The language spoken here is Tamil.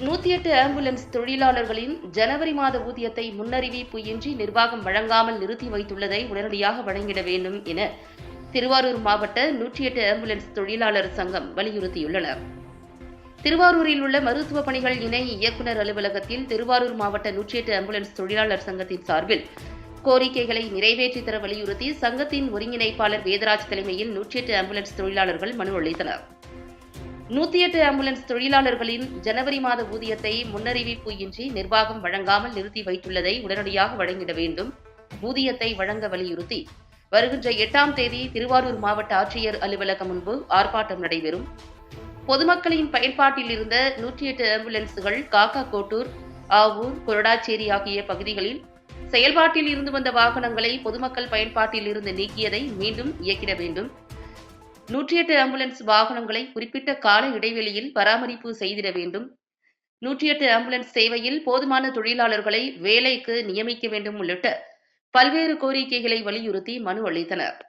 108 ஆம்புலன்ஸ் தொழிலாளர்களின் ஜனவரி மாத ஊதியத்தை முன்னறிவிப்பு இன்றி நிர்வாகம் வழங்காமல் நிறுத்தி வைத்துள்ளதை உடனடியாக வழங்கிட வேண்டும் என திருவாரூர் மாவட்ட 108 ஆம்புலன்ஸ் தொழிலாளர் சங்கம் வலியுறுத்தியுள்ளனர். திருவாரூரில் உள்ள மருத்துவ பணிகள் இணை இயக்குநர் அலுவலகத்தில் திருவாரூர் மாவட்ட 108 ஆம்புலன்ஸ் தொழிலாளர் சங்கத்தின் சார்பில் கோரிக்கைகளை நிறைவேற்றித் தர வலியுறுத்தி சங்கத்தின் ஒருங்கிணைப்பாளர் வேதராஜ் தலைமையில் 108 ஆம்புலன்ஸ் தொழிலாளர்கள் மனு அளித்தனர். 108 ஆம்புலன்ஸ் தொழிலாளர்களின் ஜனவரி மாத ஊதியத்தை முன்னறிவிப்பு இன்றி நிர்வாகம் வழங்காமல் நிறுத்தி வைத்துள்ளதை உடனடியாக வழங்கிட வேண்டும். ஊதியத்தை வழங்க வலியுறுத்தி வருகின்ற 8ஆம் தேதி திருவாரூர் மாவட்ட ஆட்சியர் அலுவலகம் முன்பு ஆர்ப்பாட்டம் நடைபெறும். பொதுமக்களின் பயன்பாட்டில் இருந்த 108 ஆம்புலன்ஸ்கள் காக்காக்கோட்டூர், ஆவூர், கொரடாச்சேரி ஆகிய பகுதிகளில் செயல்பாட்டில் இருந்து வந்த வாகனங்களை பொதுமக்கள் பயன்பாட்டில் இருந்து நீக்கியதை மீண்டும் இயக்கிட வேண்டும். 108 ஆம்புலன்ஸ் வாகனங்களை குறிப்பிட்ட கால இடைவெளியில் பராமரிப்பு செய்திட வேண்டும். 108 ஆம்புலன்ஸ் சேவையில் போதுமான தொழிலாளர்களை வேலைக்கு நியமிக்க வேண்டும் உள்ளிட்ட பல்வேறு கோரிக்கைகளை வலியுறுத்தி மனு அளித்தனர்.